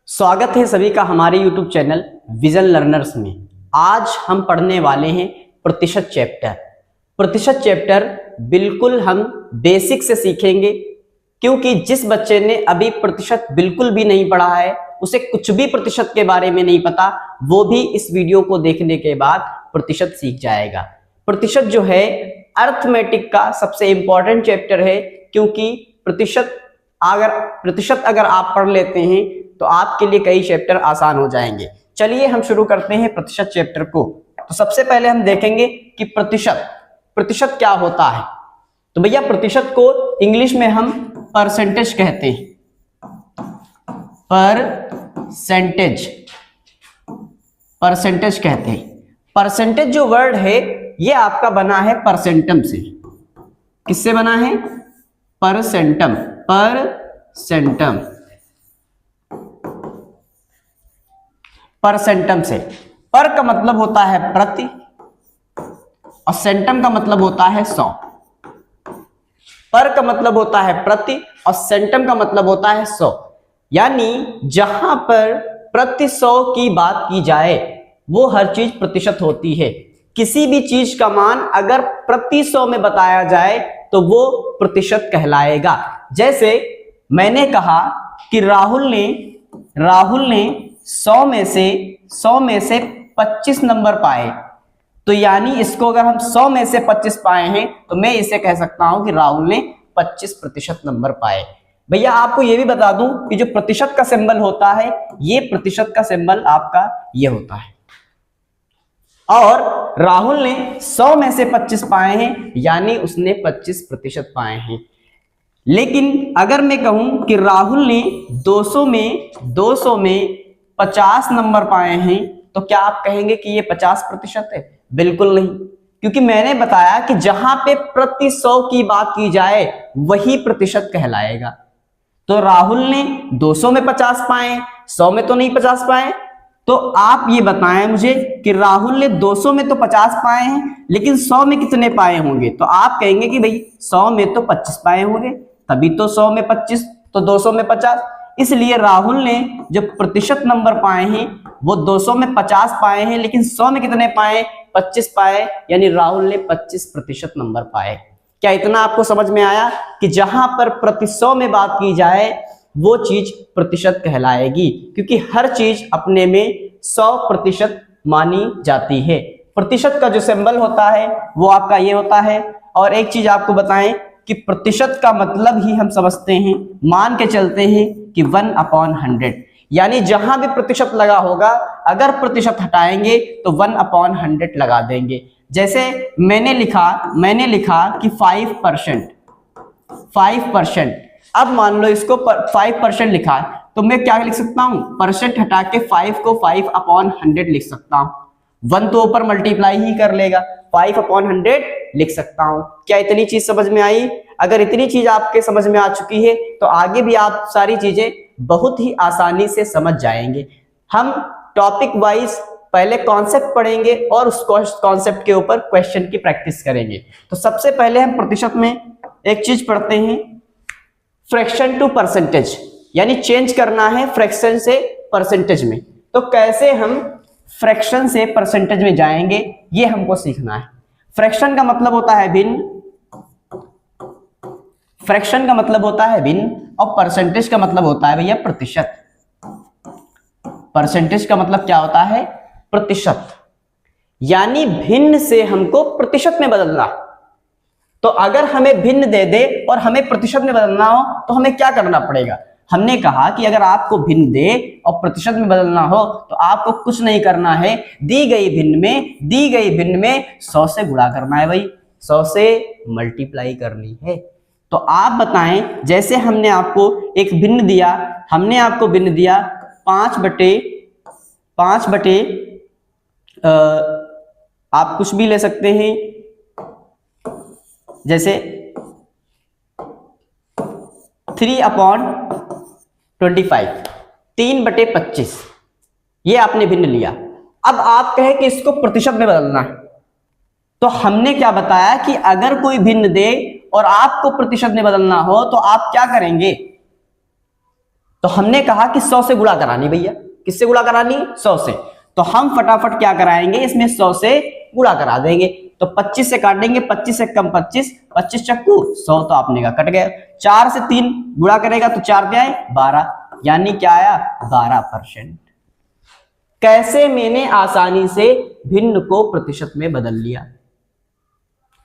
स्वागत है सभी का हमारे YouTube चैनल विजन लर्नर्स में। आज हम पढ़ने वाले हैं प्रतिशत चैप्टर। प्रतिशत चैप्टर बिल्कुल हम बेसिक से सीखेंगे, क्योंकि जिस बच्चे ने अभी प्रतिशत बिल्कुल भी नहीं पढ़ा है, उसे कुछ भी प्रतिशत के बारे में नहीं पता, वो भी इस वीडियो को देखने के बाद प्रतिशत सीख जाएगा। प्रतिशत जो है अर्थमेटिक का सबसे इंपॉर्टेंट चैप्टर है, क्योंकि प्रतिशत अगर आप पढ़ लेते हैं तो आपके लिए कई चैप्टर आसान हो जाएंगे। चलिए हम शुरू करते हैं प्रतिशत चैप्टर को। तो सबसे पहले हम देखेंगे कि प्रतिशत क्या होता है। तो भैया प्रतिशत को इंग्लिश में हम परसेंटेज कहते हैं। परसेंटेज कहते हैं। परसेंटेज जो वर्ड है ये आपका बना है परसेंटम से। किससे बना है? परसेंटम से। पर का मतलब होता है प्रति और सेंटम का मतलब होता है 100। पर का मतलब होता है प्रति और सेंटम का मतलब होता है 100। यानी जहां पर प्रति 100 की बात की जाए वो हर चीज प्रतिशत होती है। किसी भी चीज का मान अगर प्रति 100 में बताया जाए तो वो प्रतिशत कहलाएगा। जैसे मैंने कहा कि राहुल ने 100 में से 25 नंबर पाए, तो यानी इसको अगर हम 100 में से 25 पाए हैं तो मैं इसे कह सकता हूं कि राहुल ने 25% नंबर पाए। भैया आपको यह भी बता दूं कि जो प्रतिशत का सिंबल होता है, ये प्रतिशत का सिंबल आपका ये होता है। और राहुल ने 100 में से 25 पाए हैं, यानी उसने 25% पाए हैं। लेकिन अगर मैं कहूं कि राहुल ने 200 में 50 नंबर पाए हैं, तो क्या आप कहेंगे कि ये 50% है? बिल्कुल नहीं, क्योंकि मैंने बताया कि जहां पे प्रति 100 की बात की जाए वही प्रतिशत कहलाएगा। तो राहुल ने 200 में 50 पाए, 100 में तो नहीं 50 पाए। तो आप ये बताएं मुझे कि राहुल ने 200 में तो 50 पाए हैं, लेकिन 100 में कितने पाए होंगे? तो आप कहेंगे कि भाई 100 में तो 25 पाए होंगे, तभी तो 100 में 25 तो 200 में 50। इसलिए राहुल ने जो प्रतिशत नंबर पाए हैं वो 200 में 50 पाए हैं, लेकिन 100 में कितने पाए? 25 पाए, यानी राहुल ने 25% नंबर पाए। क्या इतना आपको समझ में आया कि जहां पर प्रति 100 में बात की जाए वो चीज प्रतिशत कहलाएगी, क्योंकि हर चीज अपने में 100% मानी जाती है। प्रतिशत का जो सिंबल होता है वो आपका ये होता है। और एक चीज आपको बताएं कि प्रतिशत का मतलब ही हम समझते हैं, मान के चलते हैं कि 1/100, यानी जहां भी प्रतिशत लगा होगा अगर प्रतिशत हटाएंगे तो 1/100 लगा देंगे। जैसे मैंने लिखा कि 5%। अब मान लो इसको 5% लिखा है, तो मैं क्या लिख सकता हूं? परसेंट हटा के 5 को 5/100 लिख सकता हूं। 1 तो ऊपर मल्टीप्लाई ही कर लेगा, 5/100 लिख सकता हूं। क्या इतनी चीज समझ में आई? अगर इतनी चीज आपके समझ में आ चुकी है तो आगे भी आप सारी चीजें बहुत ही आसानी से समझ जाएंगे। हम टॉपिक वाइज पहले कॉन्सेप्ट पढ़ेंगे और उस कॉन्सेप्ट के ऊपर क्वेश्चन की प्रैक्टिस करेंगे। तो सबसे पहले हम प्रतिशत में एक चीज पढ़ते हैं, फ्रैक्शन टू परसेंटेज, यानी चेंज करना है फ्रैक्शन से परसेंटेज में। तो कैसे हम फ्रैक्शन से परसेंटेज में जाएंगे ये हमको सीखना है। फ्रैक्शन का मतलब होता है भिन्न, और परसेंटेज का मतलब होता है भैया प्रतिशत। परसेंटेज का मतलब क्या होता है? प्रतिशत, यानी भिन्न से हमको प्रतिशत में बदलना। तो अगर हमें भिन्न दे दे और हमें प्रतिशत में बदलना हो तो हमें क्या करना पड़ेगा? हमने कहा कि अगर आपको भिन्न दे और प्रतिशत में बदलना हो तो आपको कुछ नहीं करना है, दी गई भिन्न में 100 से गुणा करना है भाई, 100 से मल्टीप्लाई करनी है। तो आप बताएं, जैसे हमने आपको एक भिन्न दिया, 5 बटे आप कुछ भी ले सकते हैं, जैसे 3/25, 3/25, ये आपने भिन्न लिया। अब आप कहें कि इसको प्रतिशत में बदलना है, तो हमने क्या बताया कि अगर कोई भिन्न दे और आपको प्रतिशत में बदलना हो तो आप क्या करेंगे? तो हमने कहा कि 100 से गुणा करानी भैया, किससे गुणा करानी? 100 से। तो हम फटाफट क्या कराएंगे, इसमें 100 से गुणा करा देंगे। तो 25 से काटेंगे, 25 से कम 25, 25 चक्कू 100, तो आपने कहा कट गया। 4 से 3 गुणा करेगा तो 4 क्या है 12, यानी क्या आया 12%। कैसे मैंने आसानी से भिन्न को प्रतिशत में बदल लिया,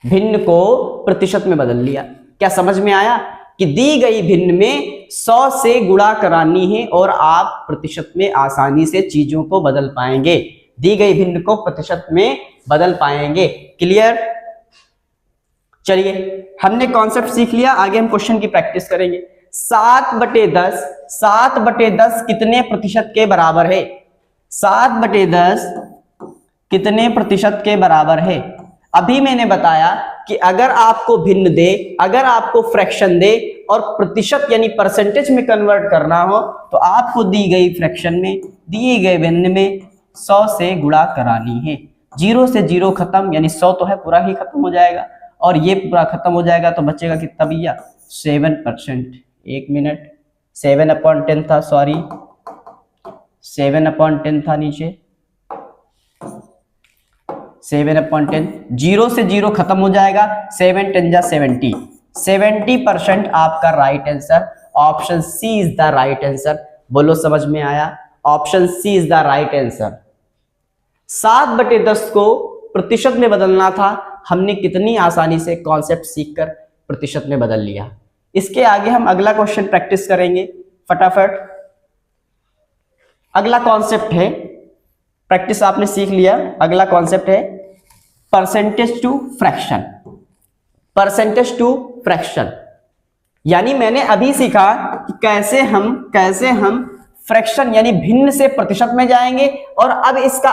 भिन्न को प्रतिशत में बदल लिया। क्या समझ में आया कि दी गई भिन्न में 100 से गुणा करानी है और आप प्रतिशत में आसानी से चीजों को बदल पाएंगे, दी गई भिन्न को प्रतिशत में बदल पाएंगे। क्लियर? चलिए, हमने कॉन्सेप्ट सीख लिया, आगे हम क्वेश्चन की प्रैक्टिस करेंगे। 7/10, 7/10 कितने प्रतिशत के बराबर है? 7/10 कितने प्रतिशत के बराबर है? अभी मैंने बताया कि अगर आपको भिन्न दे, अगर आपको फ्रैक्शन दे और प्रतिशत यानी परसेंटेज में कन्वर्ट करना हो, तो आपको दी गई फ्रैक्शन में, दिए गए भिन्न में 100 से गुणा करानी है। 0 से 0 खत्म, यानी 100 तो है पूरा ही खत्म हो जाएगा, और ये पूरा खत्म हो जाएगा तो बचेगा कितना भैया 7%। 1 मिनट, 7/10 था, सॉरी 7/10 था नीचे, 7/10। 0 से 0 खत्म हो जाएगा, 7 10 जा 70, 70% आपका right answer. Option C is the right answer. बोलो समझ में आया? Option C is the right answer. 7/10 को प्रतिशत में बदलना था, हमने कितनी आसानी से कॉन्सेप्ट सीखकर प्रतिशत में बदल लिया। इसके आगे हम अगला क्वेश्चन प्रैक्टिस करेंगे फटाफट। अगला कॉन्सेप्ट है, प्रैक्टिस आपने सीख लिया, अगला कॉन्सेप्ट है percentage to fraction. Percentage to fraction यानी मैंने अभी सीखा कि कैसे हम फ्रैक्शन यानी भिन्न से प्रतिशत में जाएंगे, और अब इसका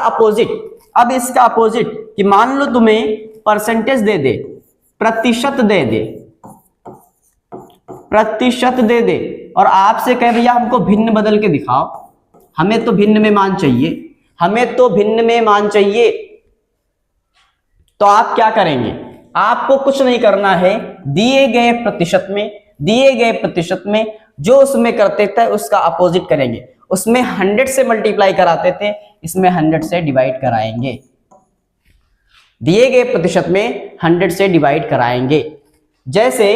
अपोजिट कि मान लो तुम्हें परसेंटेज दे दे, प्रतिशत दे दे और आपसे कहे भैया हमको भिन्न बदल के दिखाओ, हमें तो भिन्न में मान चाहिए, तो आप क्या करेंगे? आपको कुछ नहीं करना है, दिए गए प्रतिशत में जो उसमें करते थे उसका अपोजिट करेंगे। उसमें 100 से मल्टीप्लाई कराते थे, इसमें 100 से डिवाइड कराएंगे। दिए गए प्रतिशत में 100 से डिवाइड कराएंगे। जैसे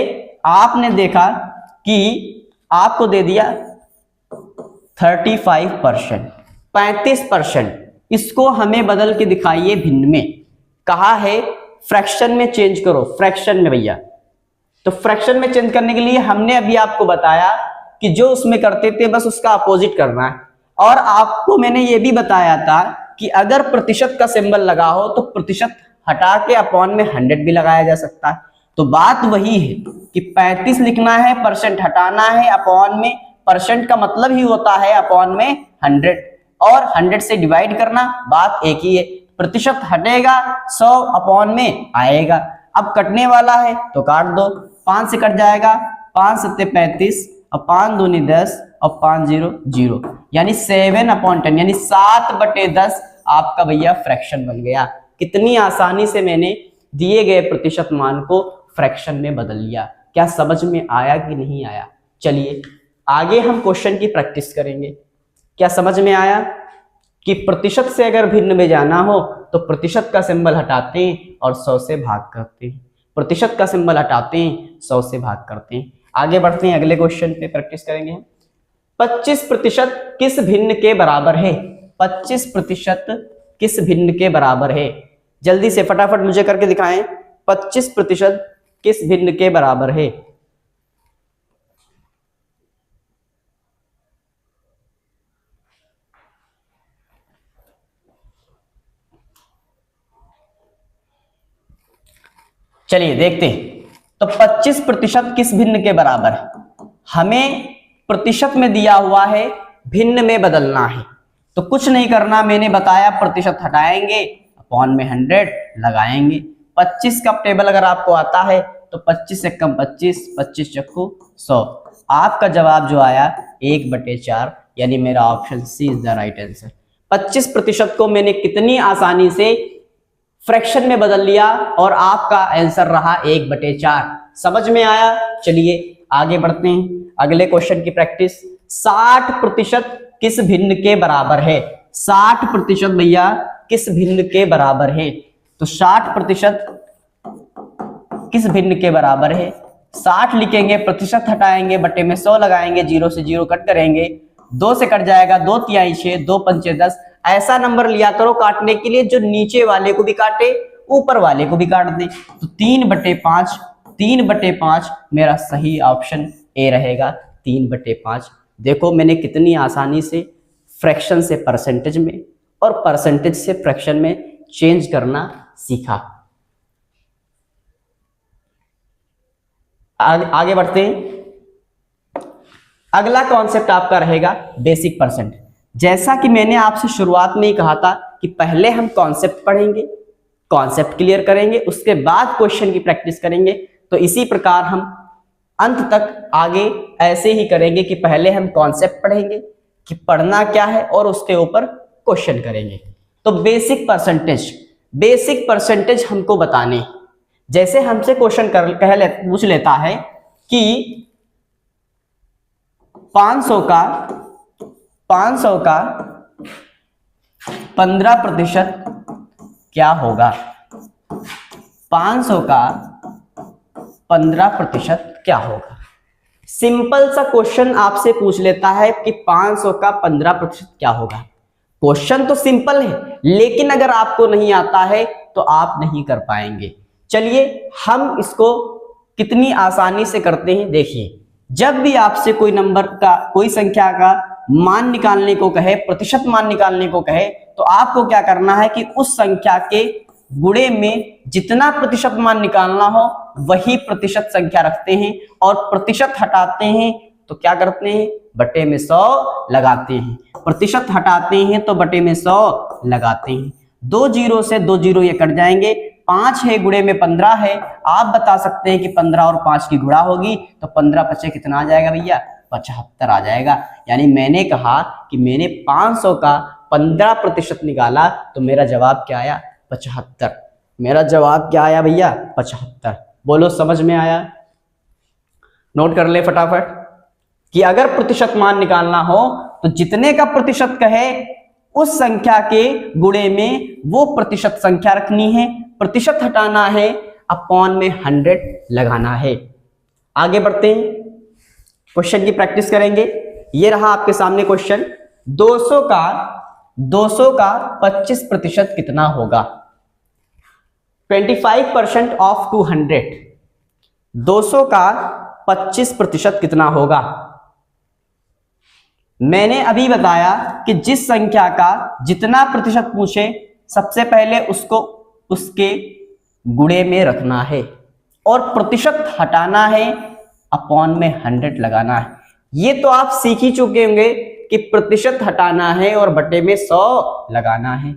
आपने देखा कि आपको दे दिया 35%, 35%, इसको हमें बदल के दिखाइए भिन्न में। कहा है फ्रैक्शन में चेंज करो, फ्रैक्शन में भैया। तो फ्रैक्शन में चेंज करने के लिए हमने अभी आपको बताया कि जो उसमें करते थे बस उसका अपोजिट करना है, और आपको मैंने ये भी बताया था कि अगर प्रतिशत का सिंबल लगा हो तो प्रतिशत हटा के अपॉन में 100 भी लगाया जा सकता है। तो बात वही है कि 35 लिखना है, परसेंट हटाना है, अपॉन में परसेंट का मतलब ही होता है अपॉन में 100, और 100 से डिवाइड करना, बात एक ही है। प्रतिशत हटेगा 100 अपॉन में आएगा। अब कटने वाला है तो काट दो, 5 से कट जाएगा, 5 7 35 और 5 दूनी 10 और 5 0 0, यानी 7/10 यानी 7/10 आपका भैया फ्रैक्शन बन गया। कितनी आसानी से मैंने दिए गए प्रतिशत मान को फ्रैक्शन में बदल लिया। क्या समझ में आया कि नहीं आया? चलिए आगे हम क्वेश्चन की प्रैक्टिस करेंगे। क्या समझ में आया कि प्रतिशत से अगर भिन्न में जाना हो तो प्रतिशत का सिंबल हटाते हैं और 100 से भाग करते हैं, प्रतिशत का सिंबल हटाते हैं 100 से भाग करते हैं। आगे बढ़ते हैं, अगले क्वेश्चन पे प्रैक्टिस करेंगे। 25% किस भिन्न के बराबर है? 25% किस भिन्न के बराबर है? जल्दी से फटाफट मुझे करके दिखाएं। 25% किस भिन्न के बराबर है? चलिए देखते हैं। तो 25% किस भिन्न के बराबर है? हमें प्रतिशत में दिया हुआ है, भिन्न में बदलना है। तो कुछ नहीं करना, मैंने बताया प्रतिशत हटाएंगे, अपॉन में 100 लगाएंगे। 25 का टेबल अगर आपको आता है तो 25 से कम 25, 25 चक्कू 100। आपका जवाब जो आया 1/4, यानी मेरा option C is the right answer. 25% को मैंने कितनी आसानी से फ्रैक्शन में बदल लिया और आपका आंसर रहा 1/4। समझ में आया? चलिए आगे बढ़ते हैं, अगले क्वेश्चन की प्रैक्टिस। 60% किस भिन्न के बराबर है? 60% भैया किस भिन्न के बराबर है? तो 60% किस भिन्न के बराबर है? 60 लिखेंगे, प्रतिशत हटाएंगे, बटे में 100 लगाएंगे, 0 से 0 कट करेंगे, 2 से कट जाएगा, 2 तिहाई 6, 2 पंचे 10। ऐसा नंबर लिया करो काटने के लिए जो नीचे वाले को भी काटे, ऊपर वाले को भी काट दे। तो 3/5, 3/5 मेरा सही ऑप्शन ए रहेगा, 3/5। देखो मैंने कितनी आसानी से फ्रैक्शन से परसेंटेज में और परसेंटेज से फ्रैक्शन में चेंज करना सीखा। आगे बढ़ते हैं। अगला कॉन्सेप्ट आपका रहेगा बेसिक परसेंट। जैसा कि मैंने आपसे शुरुआत में ही कहा था कि पहले हम कॉन्सेप्ट पढ़ेंगे, कॉन्सेप्ट क्लियर करेंगे, उसके बाद क्वेश्चन की प्रैक्टिस करेंगे। तो इसी प्रकार हम अंत तक आगे ऐसे ही करेंगे कि पहले हम कॉन्सेप्ट पढ़ेंगे कि पढ़ना क्या है और उसके ऊपर क्वेश्चन करेंगे। तो बेसिक परसेंटेज हमको बताने, जैसे हमसे क्वेश्चन पूछ लेता है कि 500 का 15% क्या होगा? 500 का 15% क्या होगा? सिंपल सा क्वेश्चन आपसे पूछ लेता है कि 500 का 15% क्या होगा। क्वेश्चन तो सिंपल है, लेकिन अगर आपको नहीं आता है तो आप नहीं कर पाएंगे। चलिए हम इसको कितनी आसानी से करते हैं, देखिए। जब भी आपसे कोई नंबर का, कोई संख्या का मान निकालने को कहे, प्रतिशत मान निकालने को कहे, तो आपको क्या करना है कि उस संख्या के गुणे में जितना प्रतिशत मान निकालना हो वही प्रतिशत संख्या रखते हैं, और प्रतिशत हटाते हैं तो क्या करते हैं? बटे में 100 लगाते हैं। प्रतिशत हटाते हैं तो बटे में 100 लगाते हैं। 2 जीरो से 2 जीरो ये कट जाएंगे। 5 है, गुणे में 15 है। आप बता सकते हैं कि 15 और 5 की गुणा होगी तो 15 पचे कितना आ जाएगा भैया? 75 आ जाएगा। यानी मैंने कहा कि मैंने 500 का 15% निकाला तो मेरा जवाब क्या आया? 75। मेरा जवाब क्या आया भैया? 75। बोलो समझ में आया? नोट कर ले फटाफट कि अगर प्रतिशत मान निकालना हो तो जितने का प्रतिशत कहे उस संख्या के गुणे में वो प्रतिशत संख्या रखनी है, प्रतिशत हटाना है, अपॉन में 100 लगाना है। आगे बढ़ते हैं, क्वेश्चन की प्रैक्टिस करेंगे। ये रहा आपके सामने क्वेश्चन। 200 का 25% कितना होगा? 25% ऑफ 200। 200 का 25% कितना होगा? मैंने अभी बताया कि जिस संख्या का जितना प्रतिशत पूछे सबसे पहले उसको उसके गुणे में रखना है और प्रतिशत हटाना है, अपॉन में 100 लगाना है। ये तो आप सीख ही चुके होंगे कि प्रतिशत हटाना है और बटे में 100 लगाना है।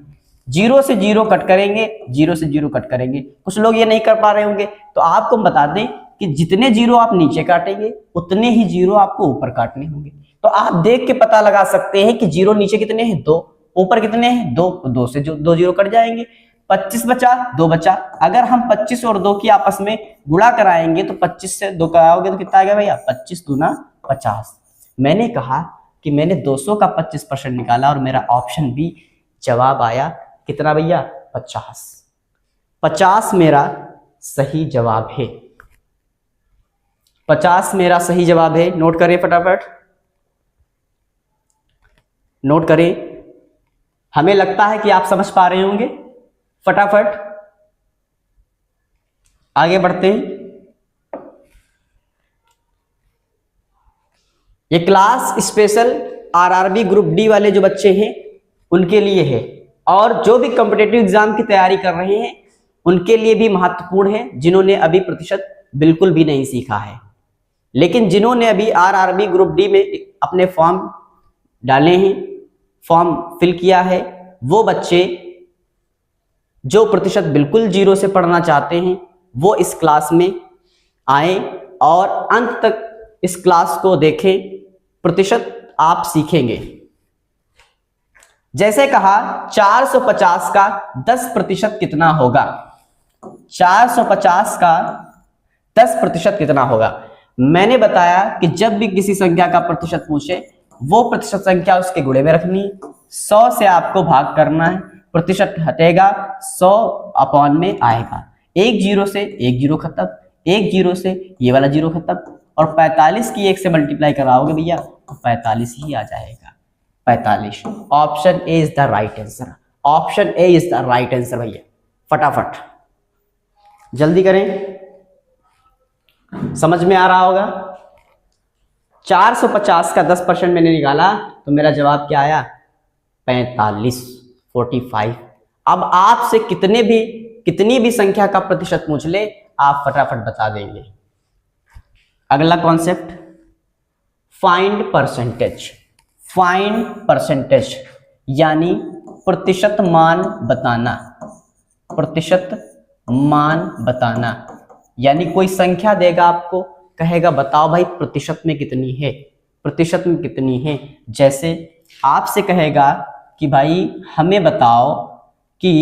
0 से 0 कट करेंगे, 0 से 0 कट करेंगे। कुछ लोग ये नहीं कर पा रहे होंगे, तो आपको बता दें कि जितने 0 आप नीचे काटेंगे उतने ही 0 आपको ऊपर काटने होंगे। तो आप देख के पता लगा सकते हैं कि 0 नीचे कितने हैं? 2, ऊपर कितने हैं? 2। 2 से 2 0 कट जाएंगे, 25 बचा, 2 बचा। अगर हम 25 और 2 की आपस में गुणा कराएंगे तो 25 से 2 कराओगे तो कितना आ गया भैया? 25 दूना 50। मैंने कहा कि मैंने 200 का 25% निकाला और मेरा ऑप्शन बी जवाब आया कितना भैया? 50। 50 मेरा सही जवाब है। 50 मेरा सही जवाब है। नोट करें फटाफट, नोट करें। हमें लगता है कि आप समझ पा रहे होंगे। फटाफट आगे बढ़ते हैं। ये class special RRB group D वाले जो बच्चे हैं उनके लिए है, और जो भी कॉम्पिटिटिव एग्जाम की तैयारी कर रहे हैं उनके लिए भी महत्वपूर्ण है, जिन्होंने अभी प्रतिशत बिल्कुल भी नहीं सीखा है। लेकिन जिन्होंने अभी आरआरबी ग्रुप डी में अपने फॉर्म डाले हैं, फॉर्म फिल किया है, वो बच्चे जो प्रतिशत बिल्कुल 0 से पढ़ना चाहते हैं वो इस क्लास में आए और अंत तक इस क्लास को देखें। प्रतिशत आप सीखेंगे। जैसे कहा 450 का 10% कितना होगा? 450 का 10% कितना होगा? मैंने बताया कि जब भी किसी संख्या का प्रतिशत पूछे वो प्रतिशत संख्या उसके गुणे में रखनी है। 100 से आपको भाग करना है, प्रतिशत हटेगा 100 अपॉन में आएगा। एक जीरो से एक जीरो खत्म, एक जीरो से ये वाला जीरो खत्म, और 45 की 1 से मल्टीप्लाई कराओगे भैया तो 45 ही आ जाएगा, 45। Option A is the right answer, option A is the right answer भैया। फटाफट जल्दी करें, समझ में आ रहा होगा। 450 का 10% मैंने निकाला तो मेरा जवाब क्या आया, 45, 45। अब आपसे कितनी भी संख्या का प्रतिशत पूछ ले आप फटाफट बता देंगे। अगला concept, find percentage. Find percentage यानी प्रतिशत मान बताना, प्रतिशत मान बताना। यानी कोई संख्या देगा आपको, कहेगा बताओ भाई प्रतिशत में कितनी है, प्रतिशत में कितनी है। जैसे आपसे कहेगा कि भाई हमें बताओ कि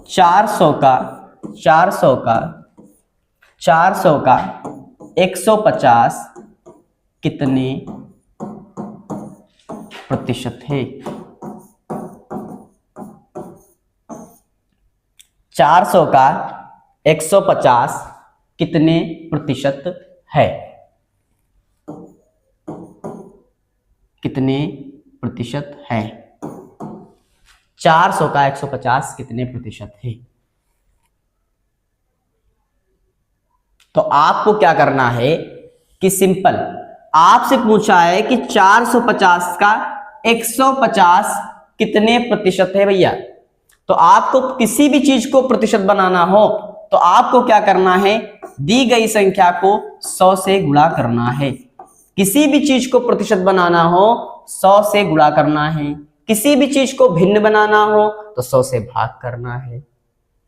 400 का 150 कितने प्रतिशत है। 400 का 150 कितने प्रतिशत है, कितने प्रतिशत है। 400 का 150 कितने प्रतिशत है। तो आपको क्या करना है कि सिंपल, आपसे पूछा है कि 450 का 150 कितने प्रतिशत है भैया। तो आपको किसी भी चीज को प्रतिशत बनाना हो तो आपको क्या करना है, दी गई संख्या को 100 से गुणा करना है। किसी भी चीज को प्रतिशत बनाना हो 100 से गुणा करना है, किसी भी चीज को भिन्न बनाना हो तो 100 से भाग करना है।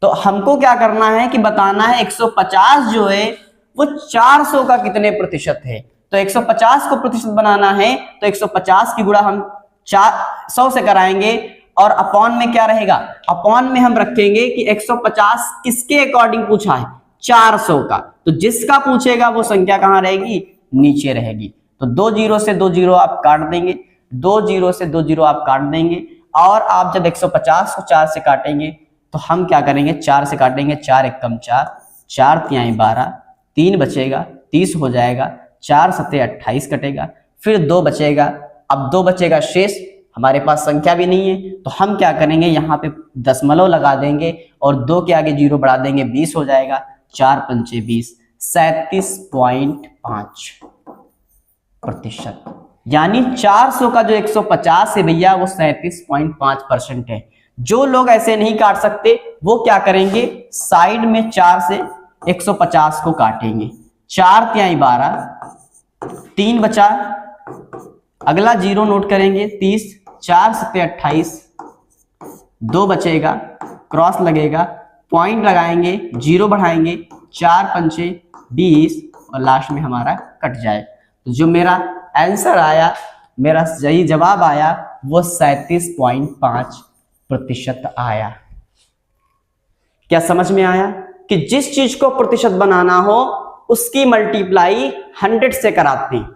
तो हमको क्या करना है कि बताना है 150 जो है वो 400 का कितने प्रतिशत है। तो 150 को प्रतिशत बनाना है तो 150 की गुणा हम 100 से कराएंगे, और अपॉन में क्या रहेगा, अपॉन में हम रखेंगे कि 150 किसके अकॉर्डिंग पूछा है, 400 का। तो जिसका पूछेगा वो संख्या कहां रहेगी, नीचे रहेगी। तो 2 जीरो से 2 जीरो आप काट देंगे, 2 जीरो से 2 जीरो आप काट देंगे, और आप जब 150 को 4 से काटेंगे तो हम क्या करेंगे, 4 से काटेंगे, 4 एकम 4, 4 तिहाई 12, 3 बचेगा 30 हो जाएगा, 4 सत्ते 28 कटेगा, फिर 2 बचेगा। अब 2 बचेगा शेष, हमारे पास संख्या भी नहीं है तो हम क्या करेंगे, यहाँ पे दशमलव लगा देंगे और 2 के आगे 0 बढ़ा देंगे, 20 हो जाएगा, 4 पंचे 20, 37.5 प्रतिशत। यानी 400 का जो 150 है भैया वो 37.5% है। जो लोग ऐसे नहीं काट सकते वो क्या करेंगे, साइड में 4 से 150 को काटेंगे, 4 तिहाई 12, 3 बचा, अगला 0 नोट करेंगे 30, 4 सत्ते 28, 2 बचेगा, क्रॉस लगेगा, पॉइंट लगाएंगे, 0 बढ़ाएंगे, 4 पंचे 20, और लास्ट में हमारा कट जाए। तो जो मेरा आंसर आया, मेरा सही जवाब आया वो 37.5% आया। क्या समझ में आया कि जिस चीज को प्रतिशत बनाना हो उसकी मल्टीप्लाई 100 से कराते हैं,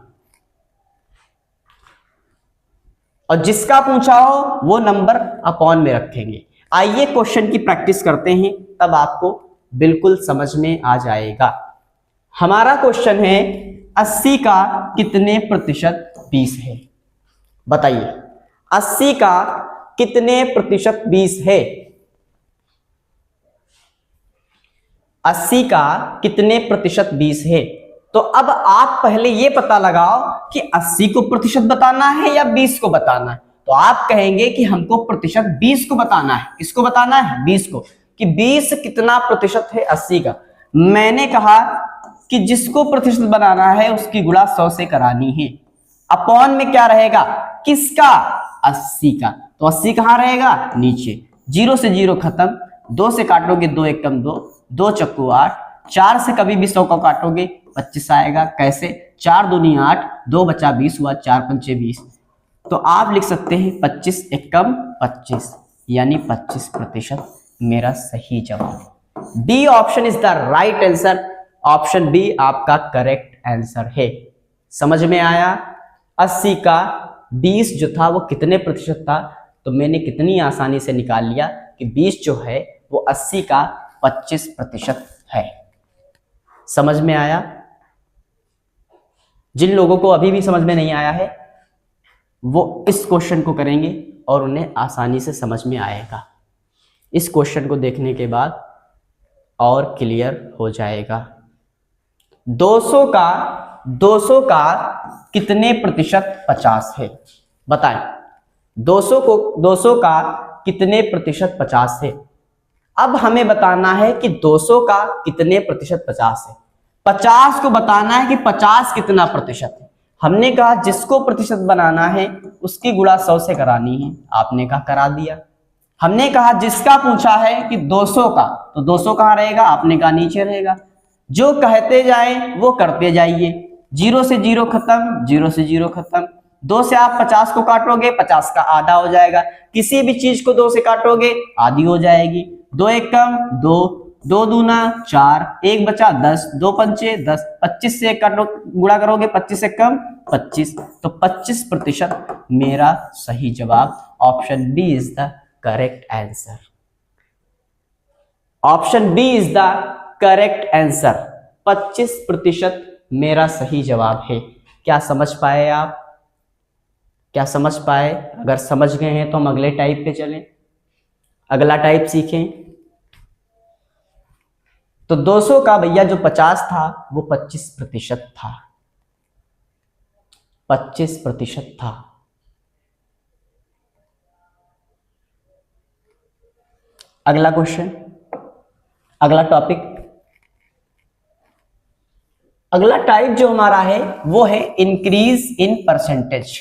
और जिसका पूछा हो वो नंबर अपॉन में रखेंगे। आइए क्वेश्चन की प्रैक्टिस करते हैं, तब आपको बिल्कुल समझ में आ जाएगा। हमारा क्वेश्चन है 80 का कितने प्रतिशत 20 है। बताइए 80 का कितने प्रतिशत 20 है। 80 का कितने प्रतिशत 20 है। तो अब आप पहले ये पता लगाओ कि 80 को प्रतिशत बताना है या 20 को बताना है। तो आप कहेंगे कि हमको प्रतिशत 20 को बताना है। किसको बताना है, 20 को, कि 20 कितना प्रतिशत है 80 का। मैंने कहा कि जिसको प्रतिशत बनाना है उसकी गुणा 100 से करानी है। अपॉन में क्या रहेगा, किसका, 80 का। तो 80 कहां रहेगा, नीचे, 0 से 0 खत्म, 2 से काटोगे 2 एकम 2, 2 चक्कू 8, 4 से कभी भी 100 को काटोगे 25 आएगा। कैसे, 4 दूनी 8, 2 बचा 20 हुआ, 4 पंचे 20। तो आप लिख सकते हैं 25 एकम 25, यानी 25% मेरा सही जवाब। D option is the right answer. Option B आपका करेक्ट आंसर है। समझ में आया? 80 का 20 जो था वो कितने प्रतिशत था, तो मैंने कितनी आसानी से निकाल लिया कि 20 जो है वो 80 का 25% है। समझ में आया? जिन लोगों को अभी भी समझ में नहीं आया है वो इस क्वेश्चन को करेंगे और उन्हें आसानी से समझ में आएगा। इस क्वेश्चन को देखने के बाद और क्लियर हो जाएगा। 200 का कितने प्रतिशत 50 है? बताएं। 200 का कितने प्रतिशत 50 है? अब हमें बताना है कि 200 का कितने प्रतिशत 50 है। 50 को बताना है कि 50 कितना प्रतिशत है। हमने कहा जिसको प्रतिशत बनाना है उसकी गुणा 100 से करानी है, आपने कहा करा दिया। हमने कहा जिसका पूछा है कि 200 का, तो 200 कहाँ रहेगा, आपने कहा नीचे रहेगा। जो कहते जाए वो करते जाइए। 0 से 0 खत्म, 0 से 0 खत्म। 2 से आप 50 को काटोगे, 50 का आधा हो जाएगा। किसी भी चीज को 2 से काटोगे आधी हो जाएगी। 2 एक कम 2, 2 दूना 4, 1 बचा 10, 2 पंचे 10, 25 से 1 काटो, गुणा करोगे 25 से कम 25, तो 25% मेरा सही जवाब। Option B is the correct answer. Option B is the correct answer. 25% मेरा सही जवाब है। क्या समझ पाए आप? क्या समझ पाए? अगर समझ गए हैं तो हम अगले टाइप पे चलें, अगला टाइप सीखें। तो 200 का भैया जो 50 था वो 25% था, 25% था। अगला क्वेश्चन, अगला टॉपिक, अगला टाइप जो हमारा है वो है इंक्रीज इन परसेंटेज,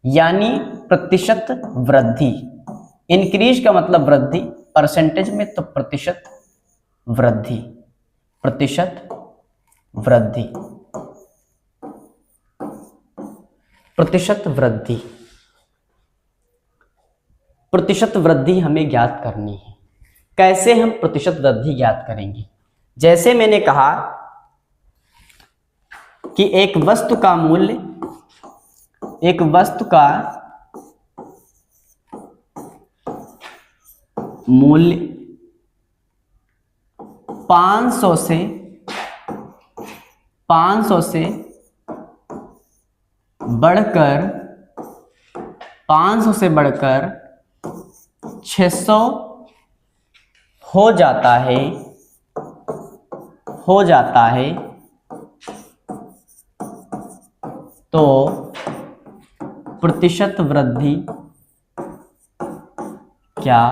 यानी प्रतिशत वृद्धि। इंक्रीज का मतलब वृद्धि, परसेंटेज में तो प्रतिशत वृद्धि, प्रतिशत वृद्धि, प्रतिशत वृद्धि। प्रतिशत वृद्धि हमें ज्ञात करनी है। कैसे हम प्रतिशत वृद्धि ज्ञात करेंगे? जैसे मैंने कहा कि एक वस्तु का मूल्य, एक वस्तु का मूल्य 500 से 500 से बढ़कर 600 हो जाता है, तो प्रतिशत वृद्धि क्या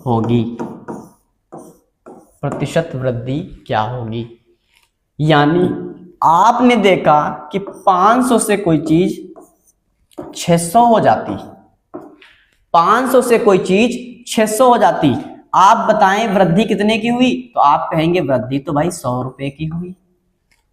होगी? प्रतिशत वृद्धि क्या होगी? यानी आपने देखा कि 500 से कोई चीज 600 हो जाती, 500 से कोई चीज 600 हो जाती, आप बताएं वृद्धि कितने की हुई? तो आप कहेंगे वृद्धि तो भाई 100 रुपए की हुई।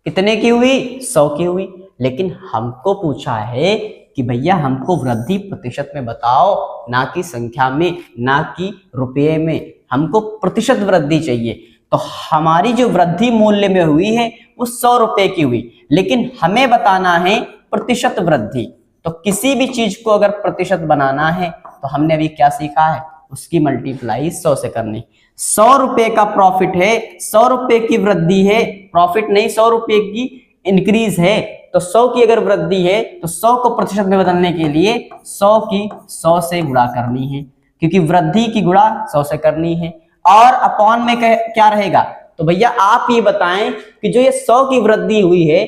कितने की हुई? 100 की हुई। लेकिन हमको पूछा है कि भैया हमको वृद्धि प्रतिशत में बताओ, ना कि संख्या में, ना कि रुपये में। हमको प्रतिशत वृद्धि चाहिए। तो हमारी जो वृद्धि मूल्य में हुई है वो 100 रुपए की हुई, लेकिन हमें बताना है प्रतिशत वृद्धि। तो किसी भी चीज को अगर प्रतिशत बनाना है तो हमने अभी क्या सीखा है, उसकी मल्टीप्लाई 100 से करनी। 100 रुपए का प्रॉफिट है, 100 रुपए की वृद्धि है, प्रॉफिट नहीं 100 रुपए की इंक्रीज है। तो 100 की अगर वृद्धि है तो 100 को प्रतिशत में बदलने के लिए 100 की 100 से गुणा करनी है, क्योंकि वृद्धि की गुणा 100 से करनी है। और अपॉन में क्या रहेगा? तो भैया आप ये बताएं कि जो ये 100 की वृद्धि हुई है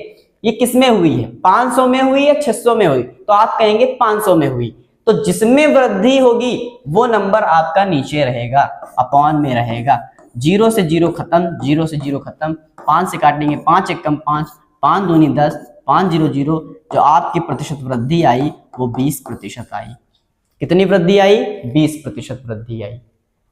ये किस में हुई है, 500 में हुई या 600 में हुई? तो आप कहेंगे 500 में हुई। तो जिसमें वृद्धि होगी वो नंबर आपका नीचे रहेगा, अपॉन में रहेगा। 0 से 0 खत्म, 0 से 0 खत्म, 5 से काटेंगे 5 एक कम 5, 5 दूनी 10, 5 0 0। जो आपकी प्रतिशत वृद्धि आई वो 20% आई। कितनी वृद्धि आई? 20% वृद्धि आई।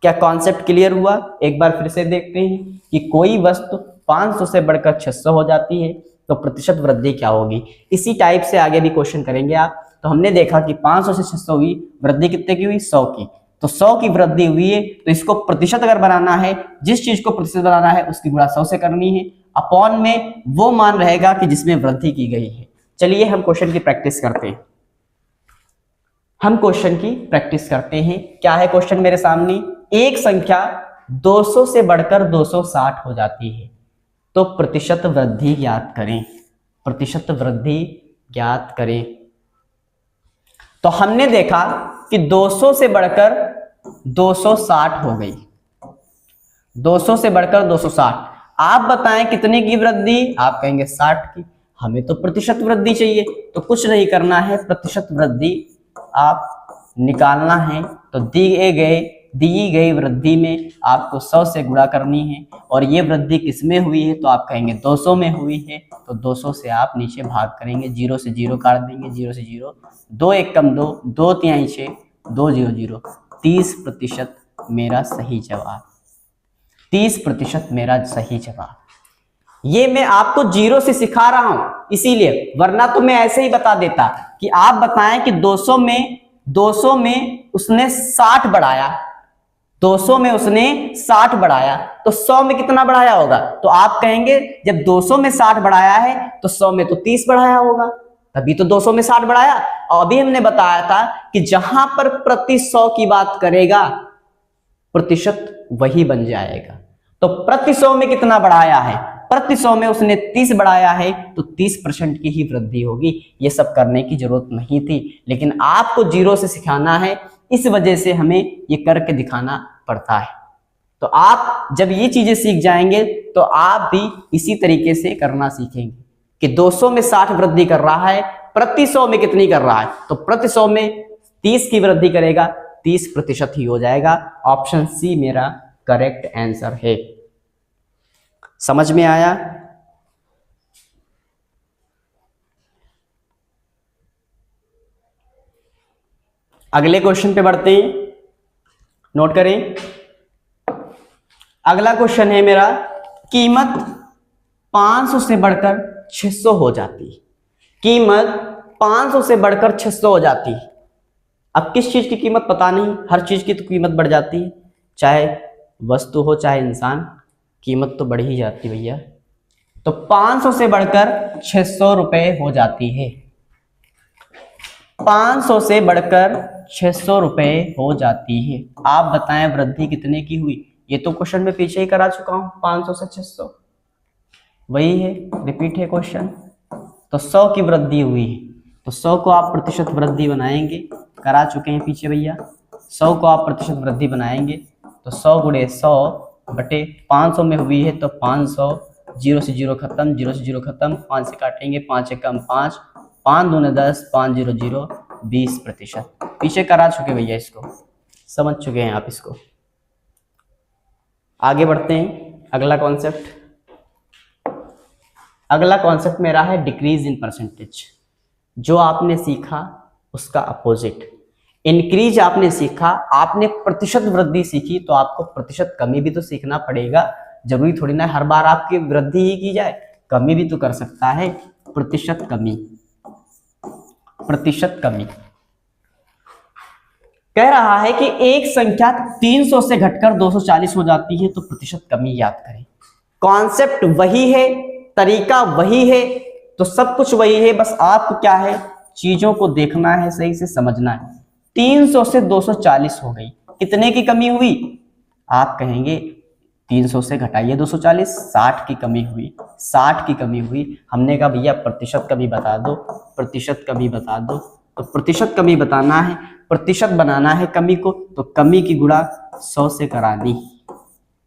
क्या कॉन्सेप्ट क्लियर हुआ? एक बार फिर से देखते हैं कि कोई वस्तु 500 से बढ़कर 600 हो जाती है तो प्रतिशत वृद्धि क्या होगी। इसी टाइप से आगे भी क्वेश्चन करेंगे आप। तो हमने देखा कि 500 से 600 हुई, वृद्धि कितने की हुई? 100 की। तो 100 की वृद्धि हुई है तो इसको प्रतिशत अगर बनाना है, जिस चीज को प्रतिशत बनाना है उसकी गुणा 100 से करनी है। अपॉन में वो मान रहेगा कि जिसमें वृद्धि की गई है। चलिए हम क्वेश्चन की प्रैक्टिस करते हैं। क्या है क्वेश्चन मेरे सामने? एक संख्या 200 से बढ़कर 260 हो जाती है तो प्रतिशत वृद्धि ज्ञात करें। तो हमने देखा कि 200 से बढ़कर 260 हो गई, 200 से बढ़कर 260। आप बताएं कितने की वृद्धि? आप कहेंगे 60 की। हमें तो प्रतिशत वृद्धि चाहिए, तो कुछ नहीं करना है, प्रतिशत वृद्धि आप निकालना है। तो दी गई वृद्धि में आपको 100 से गुणा करनी है, और ये वृद्धि किसमें हुई है? तो आप कहेंगे 200 में हुई है। तो 200 से आप नीचे भाग करेंगे, 0 से 0 काट देंगे, 0 से 0, 2 1 कम 2, 2 तिहाई 6, 2 0 0, 30% मेरा सही जवाब। 30% मेरा सही जवाब। ये मैं आपको 0 से सिखा रहा हूं इसीलिए, वरना तो मैं ऐसे ही बता देता कि आप बताएं कि 200 में उसने 60 बढ़ाया, 200 में उसने 60 बढ़ाया, तो 100 में कितना बढ़ाया होगा? तो आप कहेंगे जब 200 में 60 बढ़ाया है तो 100 में तो 30 बढ़ाया होगा, तभी तो 200 में 60 बढ़ाया। और अभी हमने बताया था कि जहां पर प्रति 100 की बात करेगा प्रतिशत वही बन जाएगा। तो प्रति 100 में कितना बढ़ाया है? प्रति 100 में उसने 30 बढ़ाया है, तो 30% की ही वृद्धि होगी। ये सब करने की जरूरत नहीं थी, लेकिन आपको 0 से सिखाना है, इस वजह से हमें ये करके दिखाना पड़ता है। तो आप जब ये चीजें सीख जाएंगे तो आप भी इसी तरीके से करना सीखेंगे कि 200 में 60 वृद्धि कर रहा है, प्रति 100 में कितनी कर रहा है? तो प्रति 100 में 30 की वृद्धि करेगा, 30% ही हो जाएगा। ऑप्शन सी मेरा करेक्ट आंसर है। समझ में आया? अगले क्वेश्चन पे बढ़ते हैं, नोट करें। अगला क्वेश्चन है मेरा, कीमत 500 से बढ़कर 600 हो जाती है। कीमत 500 से बढ़कर 600 हो जाती है। अब किस चीज की कीमत पता नहीं, हर चीज की तो कीमत बढ़ जाती है, चाहे वस्तु हो चाहे इंसान, कीमत तो बढ़ ही जाती भैया। तो 500 से बढ़कर 600 रुपए हो जाती है। 500 से बढ़कर 600 रुपए हो जाती है। आप बताएं वृद्धि कितने की हुई? ये तो क्वेश्चन में पीछे ही करा चुका हूं, 500 से 600 वही है, रिपीट है क्वेश्चन। तो 100 की वृद्धि हुई है, तो 100 को आप प्रतिशत वृद्धि बनाएंगे, करा चुके हैं पीछे भैया। 100 को आप प्रतिशत वृद्धि बनाएंगे तो 100 गुणे 100 बटे 500 में हुई है, तो 500, 0 से 0 खत्म, 0 से 0 खत्म, 5 से काटेंगे, 5 एकम 5, 5 दूने 10, 5 0 0, 20%। पीछे करा चुके भैया, इसको समझ चुके हैं आप इसको। आगे बढ़ते हैं, अगला कॉन्सेप्ट मेरा है डिक्रीज इन परसेंटेज। जो आपने सीखा उसका अपोजिट। इंक्रीज आपने सीखा, आपने प्रतिशत वृद्धि सीखी, तो आपको प्रतिशत कमी भी तो सीखना पड़ेगा। जरूरी थोड़ी ना हर बार आपकी वृद्धि ही की जाए, कमी भी तो कर सकता है। प्रतिशत कमी कह रहा है कि एक संख्या 300 से घटकर 240 हो जाती है तो प्रतिशत कमी याद करें। कॉन्सेप्ट वही है, तरीका वही है, तो सब कुछ वही है, बस आपको क्या है, चीजों को देखना है, सही से समझना है। 300 से 240 हो गई, कितने की कमी हुई? आप कहेंगे 300 से घटाइए 240, 60 की कमी हुई, 60 की कमी हुई। हमने कहा भैया प्रतिशत कमी बता दो, प्रतिशत कमी बता दो। तो प्रतिशत कमी बताना है, प्रतिशत बनाना है कमी को, तो कमी की गुणा 100 से करानी।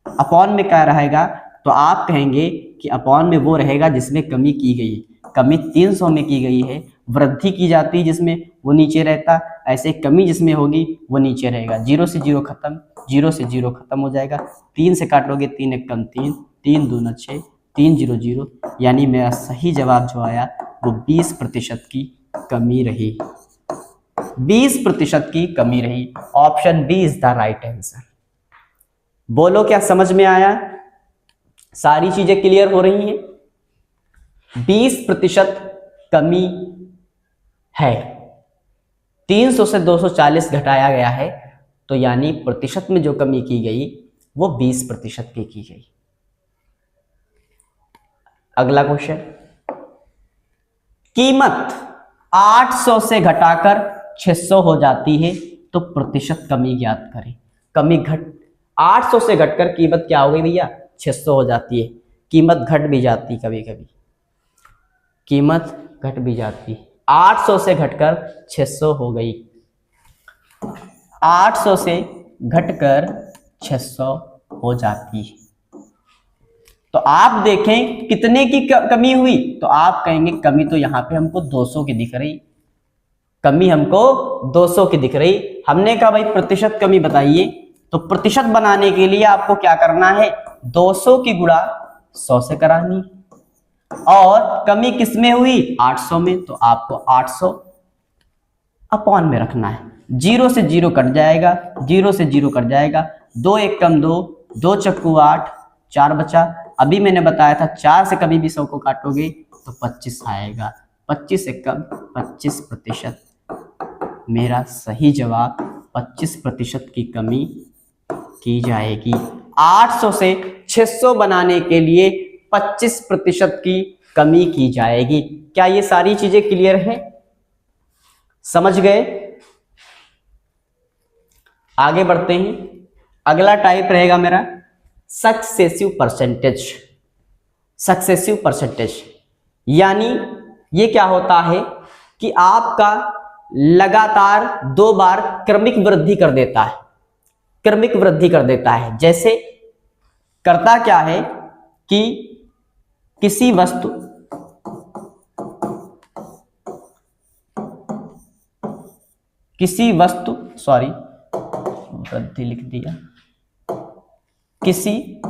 अपॉन में क्या रहेगा? तो आप कहेंगे कि अपॉन में वो रहेगा जिसमें कमी की गई। कमी 300 में की गई है, वृद्धि की जाती है जिसमें, वो नीचे रहता। ऐसे कमी जिसमें होगी वो नीचे रहेगा। 0 से 0 खत्म, 0 से 0 खत्म हो जाएगा। 3 से काटोगे 3 एकम 3, 3 दूना 6, 3 0 0, यानी मेरा सही जवाब जो आया वो 20% की कमी रही। 20% की कमी रही। Option B is the right answer. बोलो क्या समझ में आया? सारी चीजें क्लियर हो रही हैं? 20% कमी है। 300 से 240 घटाया गया है, तो यानी प्रतिशत में जो कमी की गई वो 20% की गई। अगला क्वेश्चन, कीमत 800 से घटाकर 600 हो जाती है तो प्रतिशत कमी ज्ञात करें। कमी घट 800 से घटकर कीमत क्या हो गई भैया, 600 हो जाती है। कीमत घट भी जाती, कभी कभी कीमत घट भी जाती, 800 से घटकर 600 हो गई, 800 से घटकर 600 हो जाती है। तो आप देखें कितने की कमी हुई, तो आप कहेंगे कमी तो यहां पे हमको 200 की दिख रही, कमी हमको 200 की दिख रही। हमने कहा भाई प्रतिशत कमी बताइए, तो प्रतिशत बनाने के लिए आपको क्या करना है, 200 की गुणा 100 से करानी, और कमी किस में हुई, 800 में, तो आपको 800 अपॉन में रखना है। 0 से 0 कट जाएगा, 0 से 0 कट जाएगा, 2 एक कम 2, 2 चक्कू 8, 4 बचा। अभी मैंने बताया था 4 से कभी भी 100 को काटोगे तो 25 आएगा, 25 एक कम 25%। मेरा सही जवाब 25% की कमी की जाएगी। 800 से 600 बनाने के लिए 25% की कमी की जाएगी। क्या ये सारी चीजें क्लियर हैं, समझ गए? आगे बढ़ते हैं। अगला टाइप रहेगा मेरा सक्सेसिव परसेंटेज। सक्सेसिव परसेंटेज यानी ये क्या होता है कि आपका लगातार 2 बार क्रमिक वृद्धि कर देता है, क्रमिक वृद्धि कर देता है। जैसे करता क्या है कि किसी वस्तु सॉरी वृद्धि लिख दिया, किसी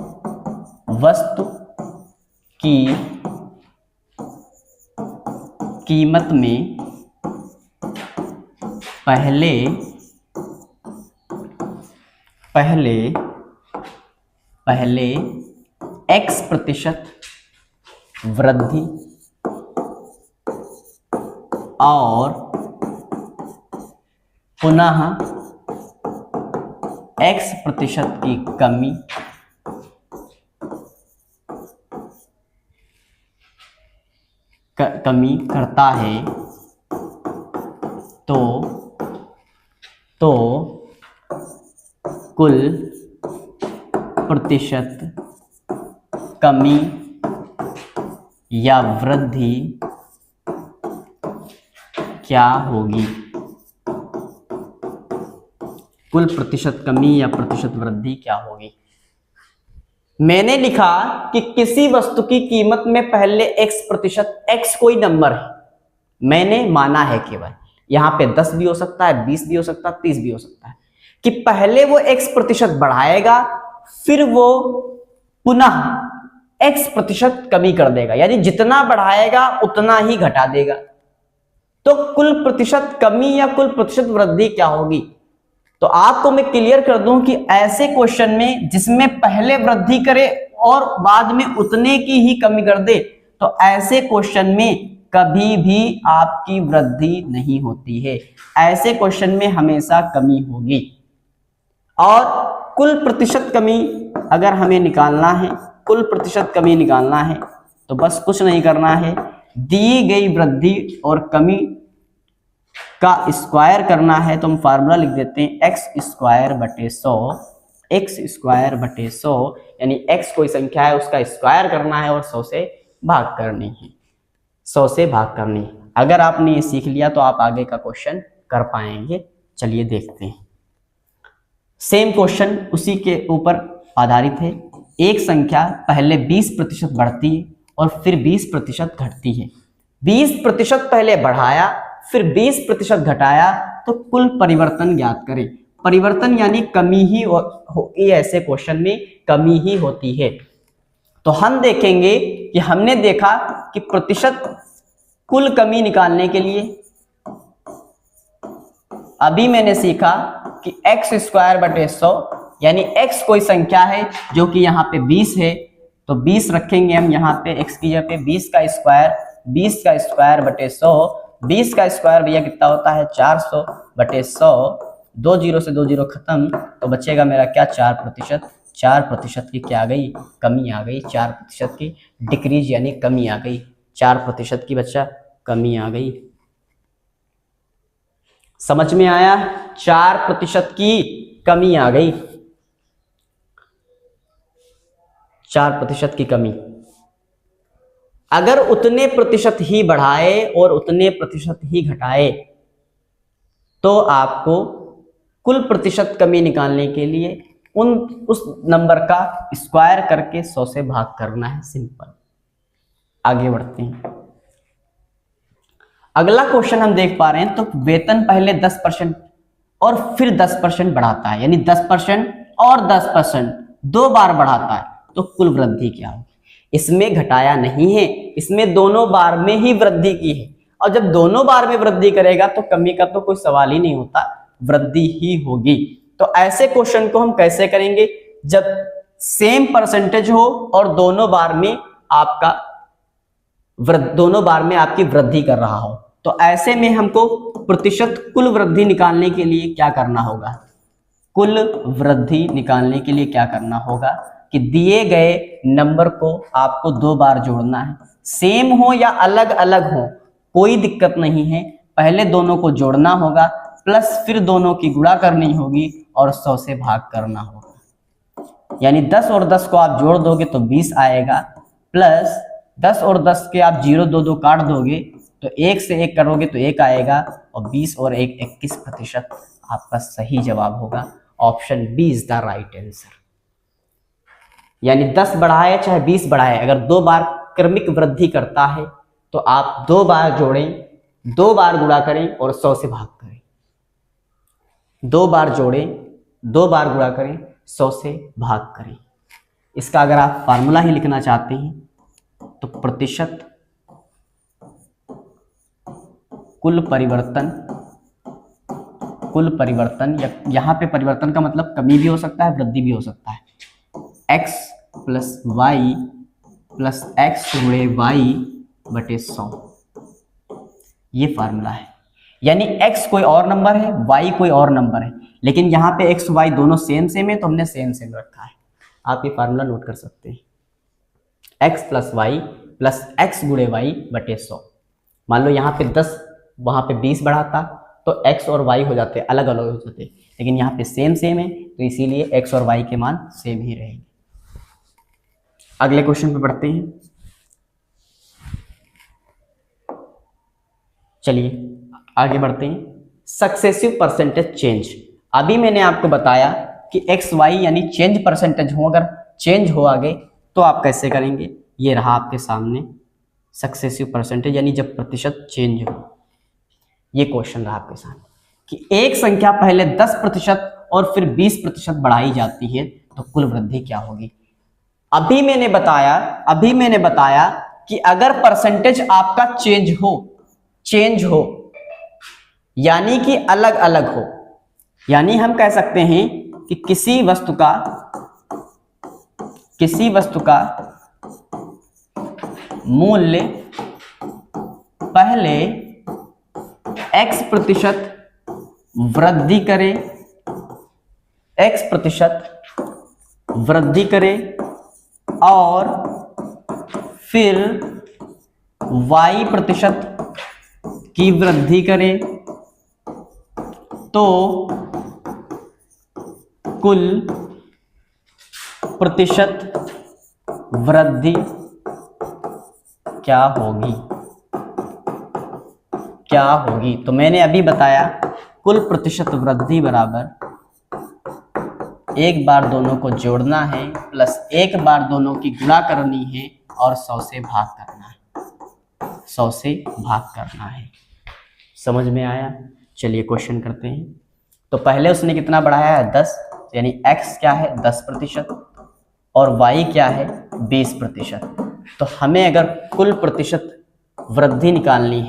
वस्तु की कीमत में पहले X% वृद्धि और पुनः X% की कमी करता है तो कुल प्रतिशत कमी या वृद्धि क्या होगी? कुल प्रतिशत कमी या प्रतिशत वृद्धि क्या होगी? मैंने लिखा कि किसी वस्तु की कीमत में पहले X%, X कोई नंबर है, मैंने माना है केवल, यहां पे 10 भी हो सकता है, 20 भी हो सकता है, 30 भी हो सकता है, कि पहले वो X% बढ़ाएगा, फिर वो पुनः X% कमी कर देगा, यानी जितना बढ़ाएगा उतना ही घटा देगा। तो कुल प्रतिशत कमी या कुल प्रतिशत वृद्धि क्या होगी? तो आपको मैं क्लियर कर दूं कि ऐसे क्वेश्चन में जिसमें पहले वृद्धि करे और बाद में उतने की ही कमी कर दे, तो ऐसे क्वेश्चन में कभी भी आपकी वृद्धि नहीं होती है, ऐसे क्वेश्चन में हमेशा कमी होगी। और कुल प्रतिशत कमी अगर हमें निकालना है, कुल प्रतिशत कमी निकालना है, तो बस कुछ नहीं करना है, दी गई वृद्धि और कमी का स्क्वायर करना है। तो हम फार्मूला लिख देते हैं x²/100, x²/100, यानी x कोई संख्या है उसका स्क्वायर करना है और 100 से भाग करनी है, 100 से भाग करनी है। अगर आपने ये सीख लिया तो आप आगे का क्वेश्चन कर पाएंगे। चलिए देखते हैं। सेम क्वेश्चन उसी के ऊपर आधारित है। एक संख्या पहले 20% बढ़ती है और फिर 20% घटती है। 20% पहले बढ़ाया, फिर 20% घटाया, तो कुल परिवर्तन ज्ञात करें। परिवर्तन यानी कमी ही होगी, ऐसे क्वेश्चन में कमी ही होती है। तो हम देखेंगे कि हमने देखा कि प्रतिशत कुल कमी निकालने के लिए अभी मैंने सीखा कि x²/100, यानी x कोई संख्या है जो कि यहाँ पे 20 है, तो 20 रखेंगे हम यहाँ पे x की जगह पे, 20 का स्क्वायर 20²/100, 20 का स्क्वायर भैया कितना होता है 400/100, 2 0 से 2 0 खत्म, तो बचेगा मेरा क्या 4%। 4% की क्या आ गई, कमी आ गई। 4% की डिक्रीज यानी कमी आ गई। 4% की बच्चा कमी आ गई। समझ में आया? 4% की कमी आ गई। 4% की कमी। अगर उतने प्रतिशत ही बढ़ाए और उतने प्रतिशत ही घटाए तो आपको कुल प्रतिशत कमी निकालने के लिए उस नंबर का स्क्वायर करके 100 से भाग करना है। सिंपल। आगे बढ़ते हैं। अगला क्वेश्चन हम देख पा रहे हैं, तो वेतन पहले 10% और फिर 10% बढ़ाता है, यानी 10% और 10% 2 बार बढ़ाता है, तो कुल वृद्धि क्या होगी? इसमें घटाया नहीं है, इसमें दोनों बार में ही वृद्धि की है। और जब दोनों बार में वृद्धि करेगा तो कमी का तो कोई सवाल ही नहीं होता, वृद्धि ही होगी। तो ऐसे क्वेश्चन को हम कैसे करेंगे? जब सेम परसेंटेज हो और दोनों बार में आपकी वृद्धि कर रहा हो, तो ऐसे में हमको प्रतिशत कुल वृद्धि निकालने के लिए क्या करना होगा? कुल वृद्धि निकालने के लिए क्या करना होगा कि दिए गए नंबर को आपको 2 बार जोड़ना है। सेम हो या अलग अलग हो कोई दिक्कत नहीं है, पहले दोनों को जोड़ना होगा, प्लस फिर दोनों की गुणा करनी होगी और 100 से भाग करना होगा। यानी 10 और 10 को आप जोड़ दोगे तो 20 आएगा, प्लस 10 और 10 के आप 0 2 2 काट दोगे तो 1 से 1 करोगे तो 1 आएगा, और 20 और 1 21% आपका सही जवाब होगा। Option B is the right answer. यानी 10 बढ़ाए चाहे 20 बढ़ाए, अगर 2 बार क्रमिक वृद्धि करता है तो आप 2 बार जोड़ें, 2 बार गुणा करें और 100 से भाग करें। 2 बार जोड़ें, 2 बार गुणा करें, 100 से भाग करें। इसका अगर आप फार्मूला ही लिखना चाहते हैं तो प्रतिशत कुल परिवर्तन या यहाँ पे परिवर्तन का मतलब कमी भी हो सकता है, वृद्धि भी हो सकता है। x plus Y plus X गुणे वाई बटे 100, ये फार्मूला है। यानी x कोई और नंबर है, y कोई और नंबर है, लेकिन यहाँ पे x y दोनों सेम है तो हमने सेम रखा है। आप ये फार्मूला नोट कर सकते हैं। x plus Y plus X गुणे वाई बटे 100। मान लो यहाँ पे 10 वहाँ पे 20 बढ़ाता तो x और y हो जाते, अलग अलग हो जाते, लेकिन यहाँ पे सेम है तो इसीलिए x और y के मान सेम ही रहेंगे। अगले क्वेश्चन पे बढ़ते हैं। चलिए आगे बढ़ते हैं। Successive percentage change. अभी मैंने आपको बताया कि एक्स वाई यानी चेंज परसेंटेज हो, अगर चेंज हो आगे तो आप कैसे करेंगे। ये रहा आपके सामने सक्सेसिव परसेंटेज, यानी जब प्रतिशत चेंज हो। ये क्वेश्चन रहा आपके सामने कि एक संख्या पहले 10% और फिर 20% बढ़ाई जाती है तो कुल वृद्धि क्या होगी। अभी मैंने बताया कि अगर परसेंटेज आपका चेंज हो यानी कि अलग अलग हो, यानी हम कह सकते हैं कि किसी वस्तु का मूल्य पहले x% वृद्धि करे और फिर y% की वृद्धि करे तो कुल प्रतिशत वृद्धि क्या होगी। तो मैंने अभी बताया कुल प्रतिशत वृद्धि बराबर एक बार दोनों को जोड़ना है प्लस एक बार दोनों की गुणा करनी है और 100 से भाग करना है। समझ में आया? चलिए क्वेश्चन करते हैं। तो पहले उसने कितना बढ़ाया है 10, यानी x क्या है 10% और y क्या है 20%। तो हमें अगर कुल प्रतिशत वृद्धि निकालनी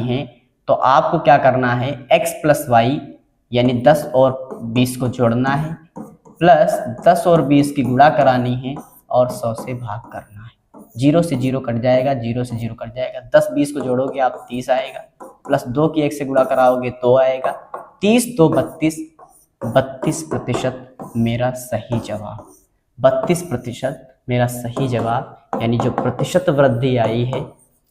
है तो आपको क्या करना है, x प्लस वाई यानी 10 और 20 को जोड़ना है प्लस 10 और 20 की गुणा करानी है और 100 से भाग करना है। 0 से 0 कट जाएगा, 0 से 0 कट जाएगा। 10 20 को जोड़ोगे आप 30 आएगा, प्लस 2 की 1 से गुणा कराओगे 2 आएगा, 30 2 32, 32% मेरा सही जवाब। 32% मेरा सही जवाब, यानी जो प्रतिशत वृद्धि आई है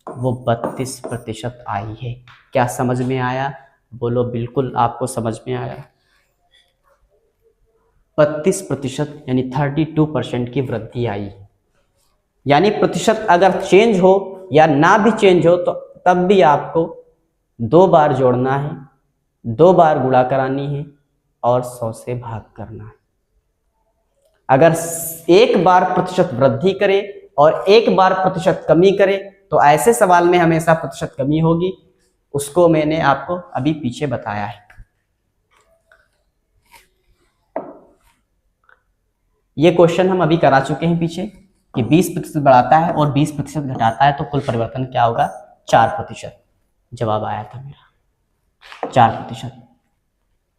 वो 32% आई है। क्या समझ में आया? बोलो बिल्कुल आपको समझ में आया। 32% यानी 32% की वृद्धि आई। यानी प्रतिशत अगर चेंज हो या ना भी चेंज हो तो तब भी आपको 2 बार जोड़ना है, 2 बार गुणा करानी है और 100 से भाग करना है। अगर एक बार प्रतिशत वृद्धि करे और एक बार प्रतिशत कमी करे तो ऐसे सवाल में हमेशा प्रतिशत कमी होगी। उसको मैंने आपको अभी पीछे बताया है। ये क्वेश्चन हम अभी करा चुके हैं पीछे कि 20% बढ़ाता है और 20% घटाता है तो कुल परिवर्तन क्या होगा? 4%। जवाब आया था मेरा 4%।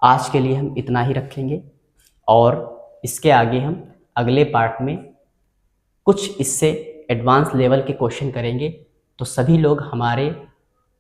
आज के लिए हम इतना ही रखेंगे और इसके आगे हम अगले पार्ट में कुछ इससे एडवांस लेवल के क्वेश्चन करेंगे। तो सभी लोग हमारे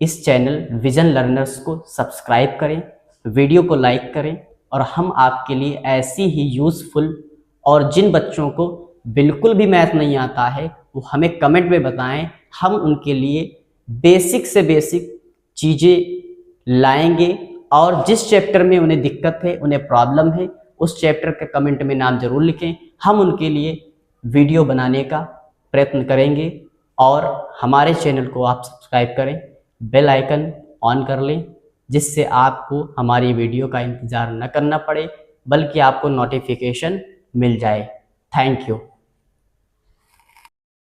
इस चैनल विजन लर्नर्स को सब्सक्राइब करें, वीडियो को लाइक करें और हम आपके लिए ऐसी ही यूज़फुल, और जिन बच्चों को बिल्कुल भी मैथ नहीं आता है वो हमें कमेंट में बताएं, हम उनके लिए बेसिक से बेसिक चीज़ें लाएंगे। और जिस चैप्टर में उन्हें दिक्कत है, उन्हें प्रॉब्लम है, उस चैप्टर के कमेंट में नाम जरूर लिखें। हम उनके लिए वीडियो बनाने का प्रयत्न करेंगे। और हमारे चैनल को आप सब्सक्राइब करें, बेल आइकन ऑन कर लें, जिससे आपको हमारी वीडियो का इंतज़ार न करना पड़े बल्कि आपको नोटिफिकेशन मिल जाए। Thank you.